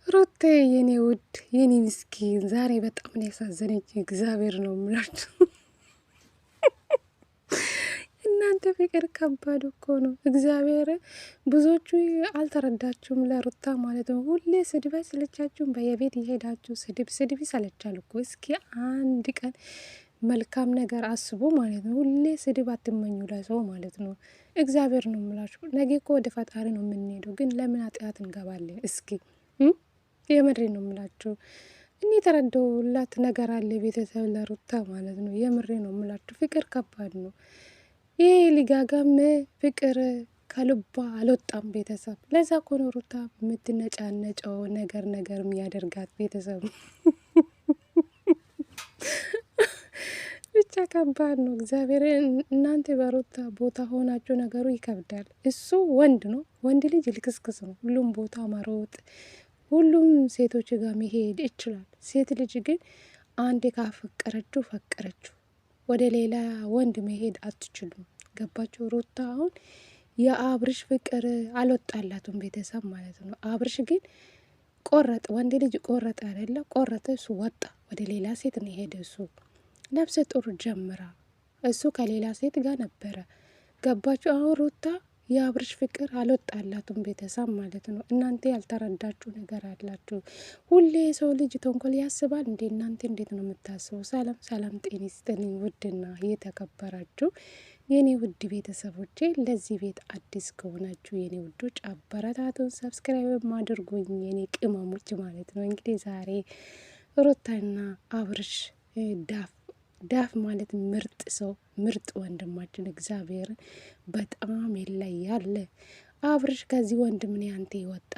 ሩቴ የኔ ውድ የኔ ምስኪን ዛሬ በጣም ነው ያሳዘነች። እግዚአብሔር ነው የምላችሁ። እናንተ ፍቅር ከባድ እኮ ነው። እግዚአብሔር ብዙዎቹ አልተረዳችሁም፣ ለሩታ ማለት ነው። ሁሌ ስድብ አይሰለቻችሁም? በየቤት እየሄዳችሁ ስድብ ይሰለቻል እኮ። እስኪ አንድ ቀን መልካም ነገር አስቡ ማለት ነው። ሁሌ ስድብ አትመኙ ለሰው ማለት ነው። እግዚአብሔር ነው የምላችሁ። ነገ እኮ ወደ ፈጣሪ ነው የምንሄደው፣ ግን ለምን ኃጢአት እንገባለን? እስኪ የምሬ ነው የምላችሁ። እኔ የተረዳሁላት ነገር አለ ቤተሰብ ለሩታ ማለት ነው። የምሬ ነው የምላችሁ። ፍቅር ከባድ ነው። ይሄ ሊጋጋም ፍቅር ከልቧ አልወጣም ቤተሰብ። ለዛ እኮ ነው ሩታ የምትነጫነጨው ነገር የሚያደርጋት ቤተሰብ። ብቻ ከባድ ነው። እግዚአብሔር እናንተ በሩታ ቦታ ሆናችሁ ነገሩ ይከብዳል። እሱ ወንድ ነው፣ ወንድ ልጅ ልክስክስ ነው። ሁሉም ቦታ መሮጥ፣ ሁሉም ሴቶች ጋር መሄድ ይችላል። ሴት ልጅ ግን አንድ ካፈቀረችው ፈቀረችው፣ ወደ ሌላ ወንድ መሄድ አትችሉም። ገባችሁ? ሩታ አሁን የአብርሽ ፍቅር አልወጣላትም ቤተሰብ ማለት ነው። አብርሽ ግን ቆረጠ፣ ወንድ ልጅ ቆረጠ አይደለ? ቆረጠ፣ እሱ ወጣ፣ ወደ ሌላ ሴት ነው የሄደ። እሱ ነፍሰ ጡር ጀምራ እሱ ከሌላ ሴት ጋር ነበረ። ገባችሁ? አሁን ሩታ የአብርሽ ፍቅር አልወጣላቱም ቤተሰብ ማለት ነው። እናንተ ያልተረዳችሁ ነገር አላችሁ። ሁሌ የሰው ልጅ ተንኮል ያስባል እንዴ? እናንተ እንዴት ነው የምታስቡ? ሰላም ሰላም፣ ጤና ይስጥልኝ ውድና የተከበራችሁ የኔ ውድ ቤተሰቦቼ፣ ለዚህ ቤት አዲስ ከሆናችሁ የኔ ውዶች አበረታቱን፣ ሰብስክራይብ አድርጉኝ የኔ ቅመሞች ማለት ነው። እንግዲህ ዛሬ ሩታና አብርሽ ዳፍ ማለት ምርጥ ሰው ምርጥ ወንድማችን እግዚአብሔርን በጣም ይለያል። አብርሽ ከዚህ ወንድም አንተ ይወጣ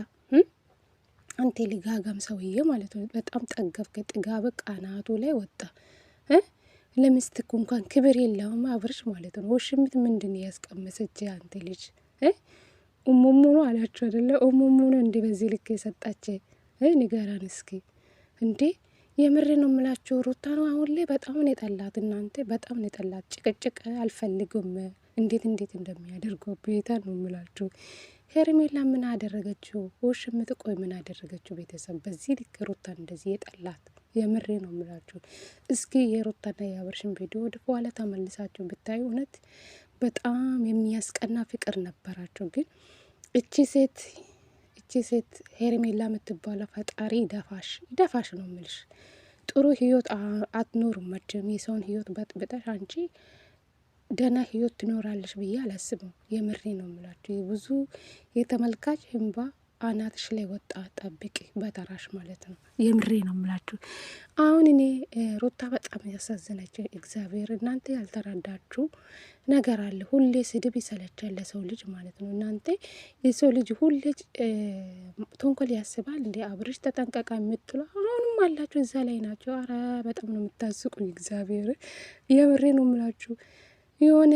አንተ ሊጋጋም ሰውዬ ማለት ነው። በጣም ጠገብከ፣ ጥጋብ ቃናቱ ላይ ወጣ። ለሚስትኩ እንኳን ክብር የለውም አብርሽ ማለት ነው። ወሽምት ምንድን ያስቀመሰች አንተ ልጅ እሙሙ ነው አላችሁ አይደለ? እሙሙ ነው እንዲህ በዚህ ልክ የሰጣች ንገራን እስኪ እንዴ። የምሬ ነው የምላችሁ። ሩታ ነው አሁን ላይ በጣም ነው የጠላት። እናንተ በጣም ነው የጠላት። ጭቅጭቅ አልፈልግም። እንዴት እንደሚያደርገው ቤታ ነው የምላችሁ። ሄርሜላ ምን አደረገችው? ወሽምት ቆይ ምን አደረገችው? ቤተሰብ በዚህ ልክ ሩታ እንደዚህ የጠላት የምሬ ነው የምላችሁ። እስኪ የሩታና የአብርሽን ቪዲዮ ወደ ኋላ ተመልሳችሁ ብታዩ እውነት በጣም የሚያስቀና ፍቅር ነበራቸው። ግን እቺ ሴት ሄርሜላ የምትባለው ፈጣሪ ይደፋሽ ነው የምልሽ። ጥሩ ህይወት አትኖሩም መቼም። የሰውን ህይወት በጥብጠሽ አንቺ ደህና ህይወት ትኖራለሽ ብዬ አላስብም። የምሬ ነው የምላችሁ። ብዙ የተመልካች እንባ አናትሽ ላይ ወጣ። ጠብቂ በተራሽ ማለት ነው። የምሬ ነው የምላችሁ። አሁን እኔ ሩታ በጣም ያሳዝነች እግዚአብሔር። እናንተ ያልተረዳችሁ ነገር አለ። ሁሌ ስድብ ይሰለቻል ለሰው ልጅ ማለት ነው። እናንተ የሰው ልጅ ሁሌ ተንኮል ያስባል እንዴ? አብርሽ ተጠንቀቃ የምትሉ አሁንም አላችሁ፣ እዛ ላይ ናቸው። አረ በጣም ነው የምታስቁኝ እግዚአብሔር። የምሬ ነው የምላችሁ። የሆነ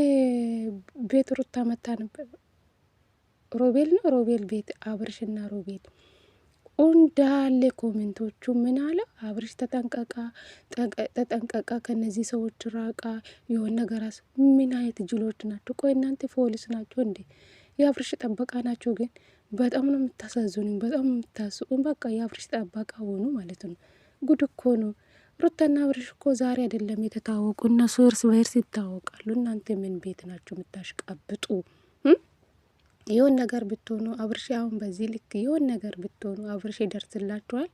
ቤት ሩታ መታ ነበር። ሮቤል ቤት አብርሽና ሮቤል እንዳለ ኮሜንቶቹ ምን አለ? አብርሽ ተጠንቀቃ፣ ከነዚህ ሰዎች ራቃ፣ የሆነ ነገራስ። ምን አይነት ጅሎች ናቸው? ቆይ እናንተ ፖሊስ ናቸው እንዴ? የአብርሽ ጠበቃ ናቸው። ግን በጣም ነው የምታሳዝኑኝ፣ በጣም ነው የምታስቁኝ። በቃ የአብርሽ ጠበቃ ሆኑ ማለት ነው። ጉድ እኮ ነው። ሩታና አብርሽ እኮ ዛሬ አይደለም የተታወቁ፣ እነሱ እርስ በእርስ ይታወቃሉ። እናንተ ምን ቤት ናቸው የምታሽቃብጡ? የሆን ነገር ብትሆኑ አብርሽ አሁን በዚህ ልክ የሆን ነገር ብትሆኑ አብርሽ ይደርስላችኋል።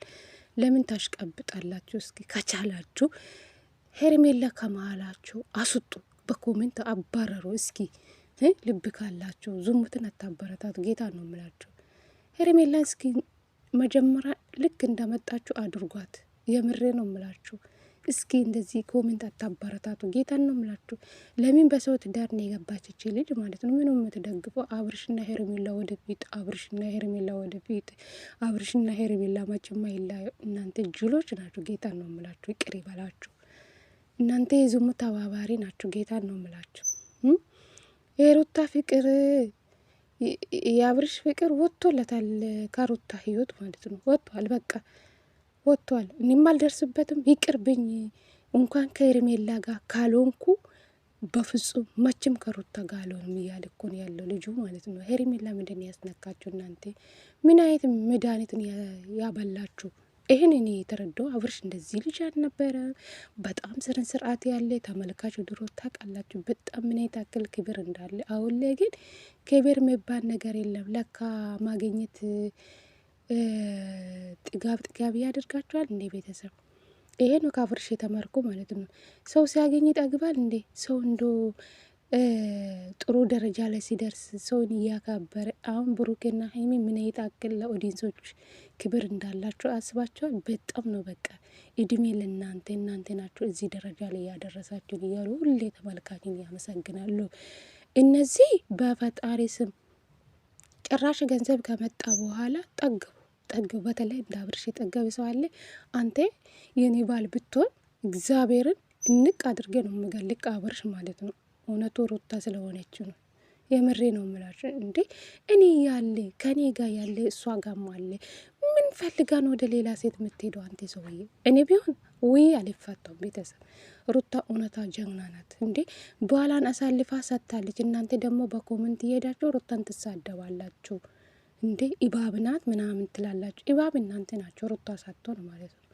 ለምን ታሽቀብጣላችሁ? እስኪ ከቻላችሁ ሄርሜላ ከመሀላችሁ አስጡ፣ በኮሜንት አባረሩ። እስኪ ልብ ካላችሁ ዝሙትን አታበረታቱ። ጌታ ነው የምላችሁ። ሄርሜላ እስኪ መጀመሪያ ልክ እንደመጣችሁ አድርጓት። የምሬ ነው የምላችሁ። እስኪ እንደዚህ ኮሜንት አታበረታቱ። ጌታን ነው ምላችሁ። ለምን በሰው ትዳር ነው የገባች ልጅ ማለት ነው? ምንም የምትደግፈው አብርሽና ሄርሜላ ወደፊት፣ አብርሽና ሄርሜላ ወደፊት፣ አብርሽና ሄርሜላ መቼም አይለያዩ። እናንተ ጅሎች ናችሁ። ጌታን ነው ምላችሁ። ይቅር ይበላችሁ። እናንተ የዝሙት ተባባሪ ናችሁ። ጌታን ነው ምላችሁ። የሩታ ፍቅር የአብርሽ ፍቅር ወጥቶለታል ከሩታ ህይወት ማለት ነው። ወጥቷል፣ በቃ ወጥቷል። እኔም አልደርስበትም። ይቅርብኝ። እንኳን ከሄርሜላ ጋር ካልሆንኩ በፍጹም መቼም ከሩታ ጋር አልሆንም እያለ እኮ ነው ያለው ልጁ ማለት ነው። ሄርሜላ ምንድን ያስነካችሁ እናንተ? ምን አይነት መድኃኒትን ያበላችሁ? ይህን እኔ የተረዳው አብርሽ እንደዚህ ልጅ አልነበረ። በጣም ስርን ስርዓት ያለ ተመልካች ድሮ ታውቃላችሁ፣ በጣም ምን ያክል ክብር እንዳለ። አሁን ላይ ግን ክብር የሚባል ነገር የለም። ለካ ማግኘት ጥጋብ ያደርጋችኋል እንዴ ቤተሰብ? ይሄ ነው ከአብርሽ የተማርኩ ማለት ነው። ሰው ሲያገኝ ይጠግባል እንዴ? ሰው እንዶ ጥሩ ደረጃ ላይ ሲደርስ ሰውን እያካበረ። አሁን ብሩኬና ሀይሚ ምን ይታክል ለኦዲንሶች ክብር እንዳላቸው አስባቸዋል። በጣም ነው በቃ እድሜ ለእናንተ፣ እናንተ ናቸው እዚህ ደረጃ ላይ ያደረሳችሁን እያሉ ሁሌ ተመልካችን ያመሰግናሉ። እነዚህ በፈጣሪ ስም ጭራሽ ገንዘብ ከመጣ በኋላ ጠግቡ። በተለይ እንደ አብርሽ የጠገበ ሰው አለ። አንተ የኔ ባል ብትሆን እግዚአብሔርን እንቅ አድርጌ ነው የምገልቅ አብርሽ ማለት ነው። እውነቱ ሩታ ስለሆነችው ነው። የምሬ ነው የምላችሁ እንዴ። እኔ ያለ ከኔ ጋር ያለ እሷ ጋም አለ። ምን ፈልጋ ነው ወደ ሌላ ሴት የምትሄደው? አንተ ሰውዬ፣ እኔ ቢሆን ውይ አልፋታም። ቤተሰብ ሩታ እውነታ ጀግና ናት እንዴ። ባሏን አሳልፋ ሰጥታለች። እናንተ ደግሞ በኮመንት እየሄዳችሁ ሩታን ትሳደባላችሁ እንዴ። ኢባብ ናት ምናምን ትላላችሁ። ኢባብ እናንተ ናቸው፣ ሩታ ሳትሆን ማለት ነው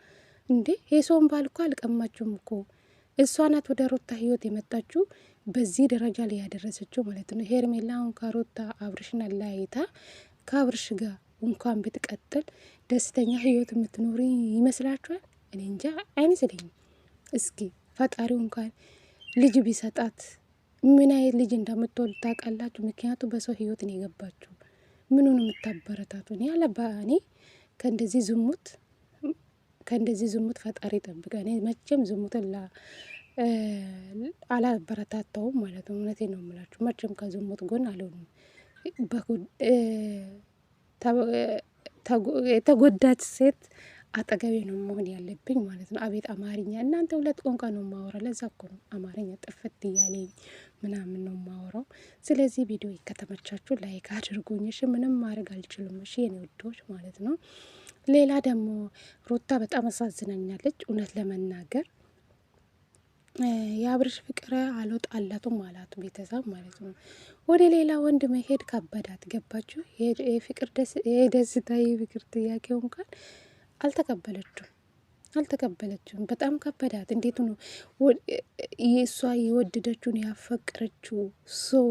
እንዴ። የሰውን ባል እኮ አልቀማችሁም እኮ። እሷ ናት ወደ ሩታ ህይወት የመጣችሁ በዚህ ደረጃ ላይ ያደረሰችው ማለት ነው። ሄርሜላ አሁን ከሩታ አብርሽን አለያይታ ከአብርሽ ጋር እንኳን ብትቀጥል ደስተኛ ህይወት የምትኖሪ ይመስላችኋል? እኔ እንጃ አይመስለኝም። እስኪ ፈጣሪው እንኳን ልጅ ቢሰጣት ምን አይነት ልጅ እንደምትወልድ ታውቃላችሁ? ምክንያቱም በሰው ህይወት ነው የገባችሁ። ምኑን የምታበረታቱ? እኔ እኔ ከእንደዚህ ዝሙት ፈጣሪ ጠብቀ። እኔ መቼም ዝሙትን አላበረታታውም ማለት ነው። እውነቴ ነው የምላችሁ። መቼም ከዝሙት ጎን አልሆንም። የተጎዳች ሴት አጠገቤ ነው መሆን ያለብኝ ማለት ነው። አቤት አማርኛ! እናንተ ሁለት ቋንቋ ነው የማወራው። ለዛ እኮ ነው አማርኛ ጥፍት እያለኝ ምናምን ነው የማወራው። ስለዚህ ቪዲዮ ከተመቻችሁ ላይክ አድርጉኝ። እሺ፣ ምንም ማድረግ አልችልም። እሺ የኔ ውዶች ማለት ነው። ሌላ ደግሞ ሩታ በጣም አሳዝናኛለች እውነት ለመናገር። የአብርሽ ፍቅር አልወጣላቱም አላት ቤተሰብ ማለት ነው። ወደ ሌላ ወንድ መሄድ ከበዳት። ገባችሁ? የደስታ የፍቅር ጥያቄው እንኳን አልተቀበለችም። በጣም ከበዳት። እንዴት ነው እሷ የወደደችውን ያፈቀረችው ሰው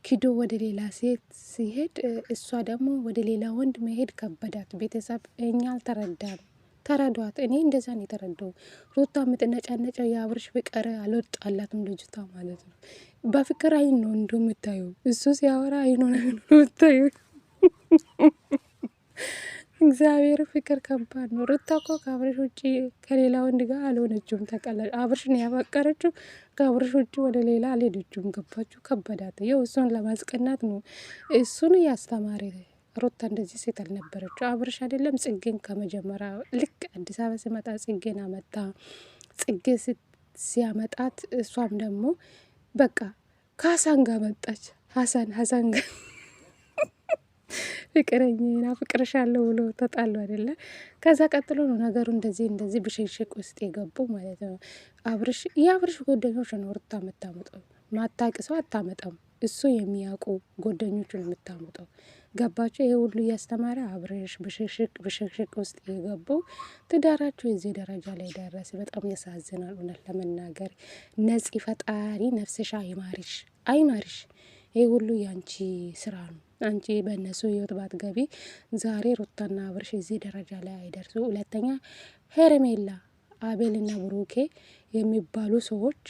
ኪዶ ወደ ሌላ ሴት ሲሄድ፣ እሷ ደግሞ ወደ ሌላ ወንድ መሄድ ከበዳት። ቤተሰብ እኛ አልተረዳም። ተረዷት። እኔ እንደዛ ነው የተረዳው። ሩታ የምትነጫነጨው የአብርሽ ፍቅር አልወጣላትም ልጅቷ ማለት ነው። በፍቅር አይን ነው እንደምታዩ። እሱ ሲያወራ አይኑ ነው የምታዩ። እግዚአብሔር ፍቅር ከባድ ነው። ሩታ እኮ ከአብርሽ ውጭ ከሌላ ወንድ ጋር አልሆነችውም። ተቀላል አብርሽን ያፈቀረችው ከአብርሽ ውጭ ወደ ሌላ አልሄደችውም። ገባችሁ? ከበዳት። ይኸው እሱን ለማስቀናት ነው እሱን ያስተማረ። ሩታ እንደዚህ ሴት አልነበረችው። አብርሽ አይደለም ጽጌን ከመጀመሪያ ልክ አዲስ አበባ ሲመጣ ጽጌን አመጣ። ጽጌ ሲያመጣት እሷም ደግሞ በቃ ከሀሳን ጋር መጣች። ሀሳን ጋር ፍቅረኛ ፍቅርሻለሁ ብሎ ተጣሉ አይደለ? ከዛ ቀጥሎ ነው ነገሩ እንደዚህ ብሽሽቅ ውስጥ የገቡ ማለት ነው። የአብርሽ ጓደኞች ነው ሩታ የምታመጣው። ማታቅ ሰው አታመጣም። እሱ የሚያውቁ ጓደኞቹን የምታመጣው። ገባቸው? ይሄ ሁሉ እያስተማረ አብርሽ ብሽሽቅ ውስጥ የገቡ ትዳራቸው የዚህ ደረጃ ላይ ደረሰ። በጣም ያሳዝናል እውነት ለመናገር። ነፂ ፈጣሪ ነፍስሻ አይማርሽ። ይሄ ሁሉ ያንቺ ስራ ነው። አንቺ በእነሱ ህይወት ባትገቢ ዛሬ ሩታና አብርሽ እዚህ ደረጃ ላይ አይደርሱ። ሁለተኛ ሄርሜላ፣ አቤልና ብሩኬ የሚባሉ ሰዎች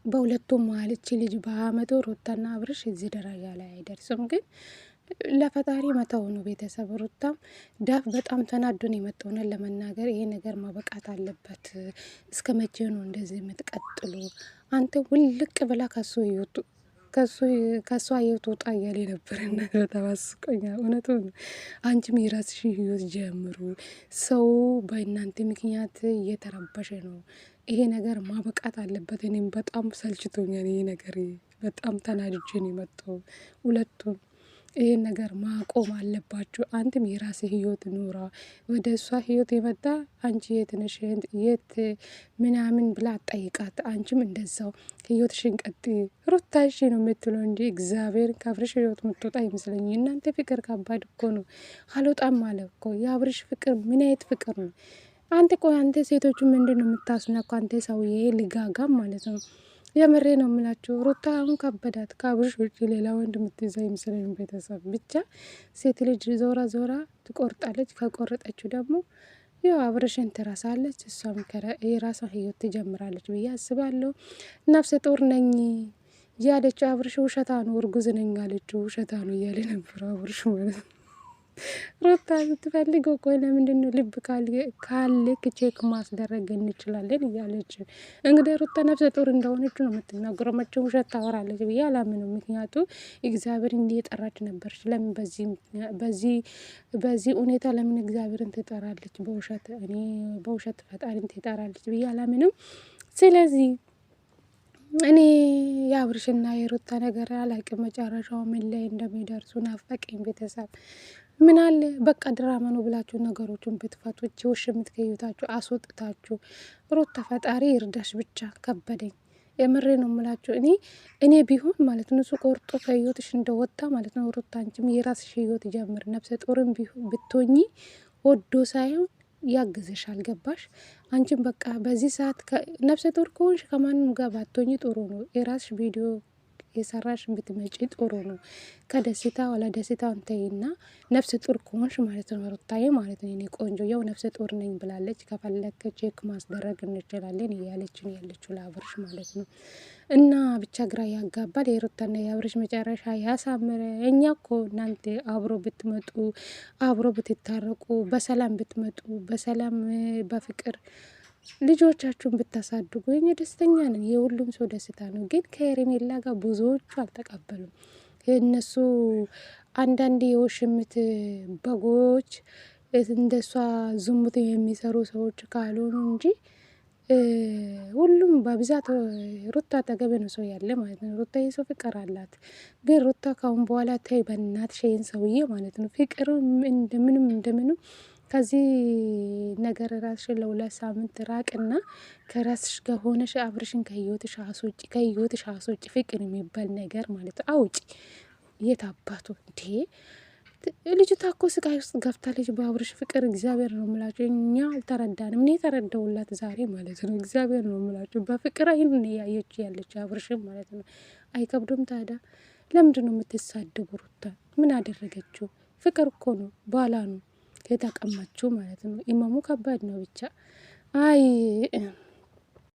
በሁለቱም መሀል እቺ ልጅ በአመቱ ሩታና አብርሽ እዚህ ደረጃ ላይ አይደርሱም። ግን ለፈጣሪ መተው ነው ቤተሰብ። ሩታም በጣም ተናዶን የመጣውነን ለመናገር ይሄ ነገር ማበቃት አለበት። እስከ መቼ ነው እንደዚህ የምትቀጥሉ? አንተ ውልቅ ብላ ከሷ ህይወት ወጣ እያለ ነበር። እና በጣም አስቆኛል እውነቱ። አንቺም የራስሽ ህይወት ጀምሩ። ሰው በእናንተ ምክንያት እየተረበሸ ነው። ይሄ ነገር ማበቃት አለበት። እኔም በጣም ሰልችቶኛል ይሄ ነገር። በጣም ተናድጄ ነው የመጣው ሁለቱም ይህን ነገር ማቆም አለባችሁ። አንተም የራስህ ህይወት ኑራ። ወደ እሷ ህይወት የመጣ አንቺ የት ነሽ የት ምናምን ብላ አጠይቃት። አንቺም እንደዛው ህይወትሽን ቀጥይ። ሩታ እሺ ነው የምትለው እንጂ እግዚአብሔር ከአብርሽ ህይወት የምትወጣ አይመስለኝ። እናንተ ፍቅር ከባድ እኮ ነው። አልወጣም አለ እኮ። የአብርሽ ፍቅር ምን አይነት ፍቅር ነው? አንተ ቆይ አንተ ሴቶቹ ምንድን ነው የምታስነኩ? አንተ ሰውዬ ልጋጋም ማለት ነው። የምሬ ነው የምላችሁ። ሩታ አሁን ከበዳት። ከአብርሽ ውጭ ሌላ ወንድ የምትይዛ ይመስለኝ። ቤተሰብ ብቻ ሴት ልጅ ዞራ ዞራ ትቆርጣለች። ከቆረጠችው ደግሞ ያው አብርሽን ትረሳለች። እሷም የራሷን ህይወት ትጀምራለች ብዬ አስባለሁ። ነፍሰ ጡር ነኝ ያለችው አብርሽ ውሸታ ነው። እርጉዝ ነኝ አለችው ውሸታ ነው እያለ ነበረው አብርሽ ማለት ነው። ሩታ ስትፈልገው ቆይ ለምንድን ነው ልብ ካለክ ቼክ ማስደረግ እንችላለን እያለች እንግዲህ ሩታ ነፍሰ ጡር እንደሆነች ነው የምትናገረው። መቼም ውሸት ታወራለች ብዬ አላምንም። ምክንያቱ እግዚአብሔር እንዲህ የጠራች ነበረች። ለምን በዚህ ሁኔታ ለምን እግዚአብሔርን ትጠራለች? በውሸት እኔ በውሸት ፈጣሪን ትጠራለች ብዬ አላምንም። ስለዚህ እኔ የአብርሽና የሩታ ነገር አላቅም፣ መጨረሻው ምን ላይ እንደሚደርሱ ናፈቀኝ። ቤተሰብ ምን አለ በቃ ድራማ ነው ብላችሁ ነገሮችን ብትፈቱ፣ ውሽ የምትከዩታችሁ አስወጥታችሁ። ሩታ ፈጣሪ ይርዳሽ ብቻ። ከበደኝ የምሬ ነው የምላችሁ። እኔ ቢሆን ማለት ነው እሱ ቆርጦ ከህይወትሽ እንደወጣ ማለት ነው። ሩታ አንቺም የራስሽ ህይወት ጀምር። ነፍሰ ጡርም ብትሆኚ ወዶ ሳይሆን ያግዝሻል። ገባሽ? አንቺም በቃ በዚህ ሰዓት ነፍሰ ጡር ከሆንሽ ከማንም ጋር ባትሆኚ ጥሩ ነው። የራስሽ ቪዲዮ የሰራሽ ብትመጪ ጥሩ ነው። ከደስታ ወላ ደስታውን ተይና ነፍሰ ጡር ከሆንሽ ማለት ነው ሩታዬ ማለት ነው። እኔ ቆንጆ ያው ነፍሰ ጡር ነኝ ብላለች። ከፈለክ ቼክ ማስደረግ እንችላለን እያለችን ያለችው ለአብርሽ ማለት ነው። እና ብቻ ግራ ያጋባል። የሩታና የአብርሽ መጨረሻ ያሳምረ። እኛ እኮ እናንተ አብሮ ብትመጡ አብሮ ብትታረቁ በሰላም ብትመጡ በሰላም በፍቅር ልጆቻችሁን ብታሳድጉ እኛ ደስተኛ ነን። የሁሉም ሰው ደስታ ነው። ግን ከሄርሜላ ጋር ብዙዎቹ አልተቀበሉም። እነሱ አንዳንድ የውሽምት በጎች እንደሷ ዝሙት የሚሰሩ ሰዎች ካልሆኑ እንጂ ሁሉም በብዛት ሩታ አጠገብ ነው ሰው ያለ ማለት ነው። ሩታ የሰው ፍቅር አላት። ግን ሩታ ካሁን በኋላ ተይ በእናትሽ ይሄን ሰውዬ ማለት ነው ፍቅር እንደምንም ከዚህ ነገር ራስሽን ለሁለት ሳምንት ራቅና ከራስሽ ጋር ሆነሽ አብርሽን ከህይወትሽ አስወጪ። ፍቅር የሚባል ነገር ማለት አውጪ። የት አባቱ እንዴ! ልጅቷ እኮ ስቃይ ውስጥ ገብታለች በአብርሽ ፍቅር። እግዚአብሔር ነው የምላችሁ፣ እኛ አልተረዳንም። እኔ የተረዳውላት ዛሬ ማለት ነው። እግዚአብሔር ነው የምላችሁ፣ በፍቅር አይን ያየችው ያለችው አብርሽም ማለት ነው። አይከብዱም ታዲያ? ለምንድን ነው የምትሳደቡ? ሩታ ምን አደረገችው? ፍቅር እኮ ነው፣ ባላ ነው የተቀማችው ማለት ነው። ኢማሙ ከባድ ነው ብቻ። አይ